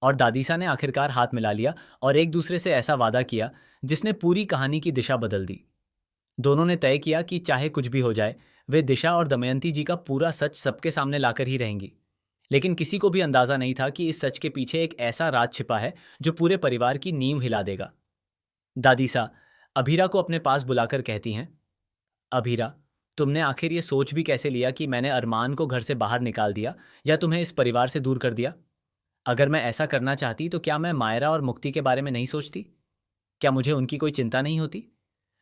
और दादीसा ने आखिरकार हाथ मिला लिया और एक दूसरे से ऐसा वादा किया जिसने पूरी कहानी की दिशा बदल दी। दोनों ने तय किया कि चाहे कुछ भी हो जाए, वे दिशा और दमयंती जी का पूरा सच सबके सामने लाकर ही रहेंगी। लेकिन किसी को भी अंदाजा नहीं था कि इस सच के पीछे एक ऐसा राज छिपा है जो पूरे परिवार की नींव हिला देगा। दादीसा अभीरा को अपने पास बुलाकर कहती हैं, अभीरा, तुमने आखिर ये सोच भी कैसे लिया कि मैंने अरमान को घर से बाहर निकाल दिया या तुम्हें इस परिवार से दूर कर दिया? अगर मैं ऐसा करना चाहती तो क्या मैं मायरा और मुक्ति के बारे में नहीं सोचती? क्या मुझे उनकी कोई चिंता नहीं होती?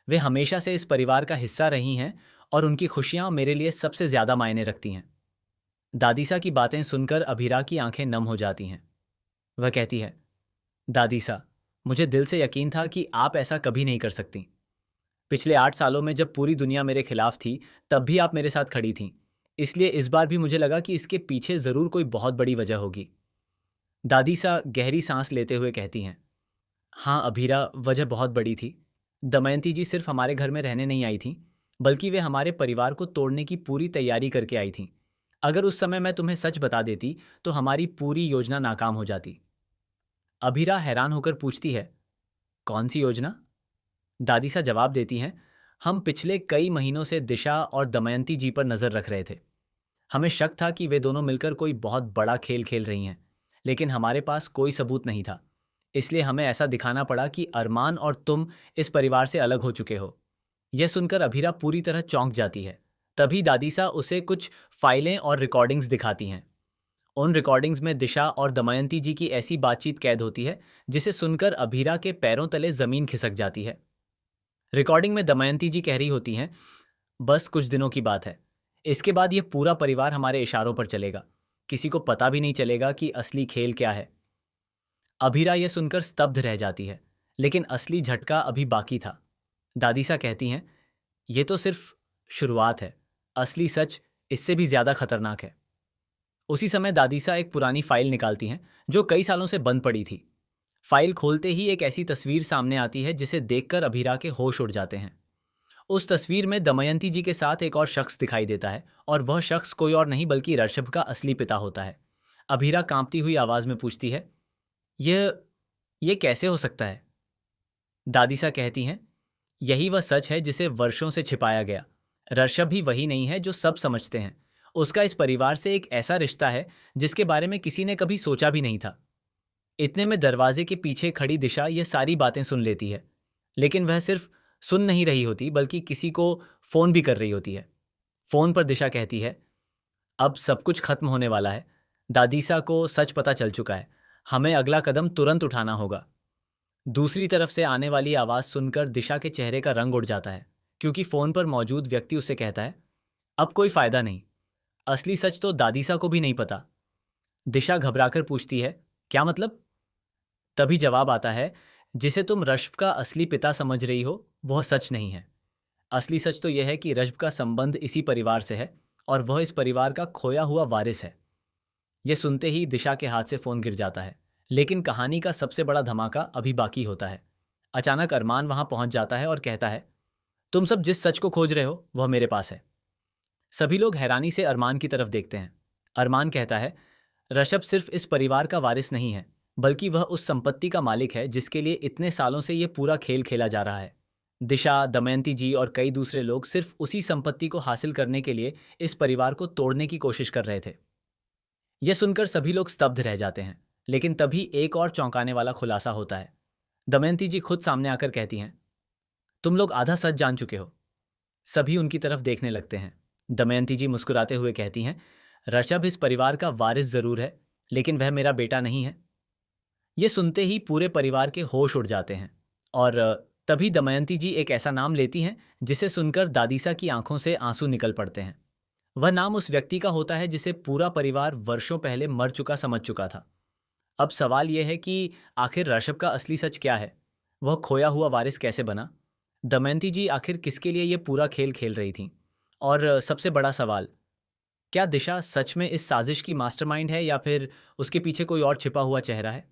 वे हमेशा से इस परिवार का हिस्सा रही हैं और उनकी खुशियां मेरे लिए सबसे ज्यादा मायने रखती हैं। दादीसा की बातें सुनकर अभीरा की आंखें नम हो जाती हैं। वह कहती है, दादीसा, मुझे दिल से यकीन था कि आप ऐसा कभी नहीं कर सकती। पिछले 8 सालों में जब पूरी दुनिया मेरे खिलाफ थी, तब भी आप मेरे साथ खड़ी थीं। इसलिए इस बार भी मुझे लगा कि इसके पीछे जरूर कोई बहुत बड़ी वजह होगी। दादीसा गहरी सांस लेते हुए कहती हैं, हाँ अभीरा, वजह बहुत बड़ी थी। दमयंती जी सिर्फ हमारे घर में रहने नहीं आई थीं, बल्कि वे हमारे परिवार को तोड़ने की पूरी तैयारी करके आई थीं। अगर उस समय मैं तुम्हें सच बता देती तो हमारी पूरी योजना नाकाम हो जाती। अभीरा हैरान होकर पूछती है, कौन सी योजना? दादीसा जवाब देती हैं, हम पिछले कई महीनों से दिशा और दमयंती जी पर नजर रख रहे थे। हमें शक था कि वे दोनों मिलकर कोई बहुत बड़ा खेल खेल रही हैं, लेकिन हमारे पास कोई सबूत नहीं था। इसलिए हमें ऐसा दिखाना पड़ा कि अरमान और तुम इस परिवार से अलग हो चुके हो। यह सुनकर अभीरा पूरी तरह चौंक जाती है। तभी दादीसा उसे कुछ फाइलें और रिकॉर्डिंग्स दिखाती हैं। उन रिकॉर्डिंग्स में दिशा और दमयंती जी की ऐसी बातचीत कैद होती है जिसे सुनकर अभीरा के पैरों तले जमीन खिसक जाती है। रिकॉर्डिंग में दमयंती जी कह रही होती हैं, बस कुछ दिनों की बात है। इसके बाद यह पूरा परिवार हमारे इशारों पर चलेगा। किसी को पता भी नहीं चलेगा कि असली खेल क्या है। अभीरा यह सुनकर स्तब्ध रह जाती है, लेकिन असली झटका अभी बाकी था। दादीसा कहती हैं, यह तो सिर्फ शुरुआत है। असली सच इससे भी ज्यादा खतरनाक है। उसी समय दादीसा एक पुरानी फाइल निकालती हैं जो कई सालों से बंद पड़ी थी। फाइल खोलते ही एक ऐसी तस्वीर सामने आती है जिसे देखकर अभीरा के होश उड़ जाते हैं। उस तस्वीर में दमयंती जी के साथ एक और शख्स दिखाई देता है और वह शख्स कोई और नहीं बल्कि ऋषभ का असली पिता होता है। अभीरा कांपती हुई आवाज में पूछती है, यह यह कैसे हो सकता है? दादीसा कहती हैं, यही वह सच है जिसे वर्षों से छिपाया गया। ऋषभ भी वही नहीं है जो सब समझते हैं। उसका इस परिवार से एक ऐसा रिश्ता है जिसके बारे में किसी ने कभी सोचा भी नहीं था। इतने में दरवाजे के पीछे खड़ी दिशा ये सारी बातें सुन लेती है, लेकिन वह सिर्फ सुन नहीं रही होती बल्कि किसी को फोन भी कर रही होती है। फोन पर दिशा कहती है, अब सब कुछ खत्म होने वाला है। दादीसा को सच पता चल चुका है। हमें अगला कदम तुरंत उठाना होगा। दूसरी तरफ से आने वाली आवाज सुनकर दिशा के चेहरे का रंग उड़ जाता है, क्योंकि फोन पर मौजूद व्यक्ति उससे कहता है, अब कोई फायदा नहीं। असली सच तो दादीसा को भी नहीं पता। दिशा घबराकर पूछती है, क्या मतलब? तभी जवाब आता है, जिसे तुम रश्भ का असली पिता समझ रही हो वह सच नहीं है। असली सच तो यह है कि रश्भ का संबंध इसी परिवार से है और वह इस परिवार का खोया हुआ वारिस है। यह सुनते ही दिशा के हाथ से फोन गिर जाता है। लेकिन कहानी का सबसे बड़ा धमाका अभी बाकी होता है। अचानक अरमान वहां पहुंच जाता है और कहता है, तुम सब जिस सच को खोज रहे हो वह मेरे पास है। सभी लोग हैरानी से अरमान की तरफ देखते हैं। अरमान कहता है, ऋषभ सिर्फ इस परिवार का वारिस नहीं है, बल्कि वह उस संपत्ति का मालिक है जिसके लिए इतने सालों से यह पूरा खेल खेला जा रहा है। दिशा, दमयंती जी और कई दूसरे लोग सिर्फ उसी संपत्ति को हासिल करने के लिए इस परिवार को तोड़ने की कोशिश कर रहे थे। यह सुनकर सभी लोग स्तब्ध रह जाते हैं, लेकिन तभी एक और चौंकाने वाला खुलासा होता है। दमयंती जी खुद सामने आकर कहती हैं, तुम लोग आधा सच जान चुके हो। सभी उनकी तरफ देखने लगते हैं। दमयंती जी मुस्कुराते हुए कहती हैं, ऋषभ इस परिवार का वारिस जरूर है, लेकिन वह मेरा बेटा नहीं है। ये सुनते ही पूरे परिवार के होश उड़ जाते हैं और तभी दमयंती जी एक ऐसा नाम लेती हैं जिसे सुनकर दादीसा की आंखों से आंसू निकल पड़ते हैं। वह नाम उस व्यक्ति का होता है जिसे पूरा परिवार वर्षों पहले मर चुका समझ चुका था। अब सवाल यह है कि आखिर ऋषभ का असली सच क्या है? वह खोया हुआ वारिस कैसे बना? दमयंती जी आखिर किसके लिए यह पूरा खेल खेल रही थी? और सबसे बड़ा सवाल, क्या दिशा सच में इस साजिश की मास्टरमाइंड है या फिर उसके पीछे कोई और छिपा हुआ चेहरा है?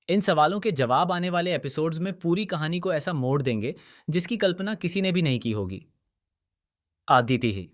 इन सवालों के जवाब आने वाले एपिसोड्स में पूरी कहानी को ऐसा मोड़ देंगे जिसकी कल्पना किसी ने भी नहीं की होगी। आदिति ही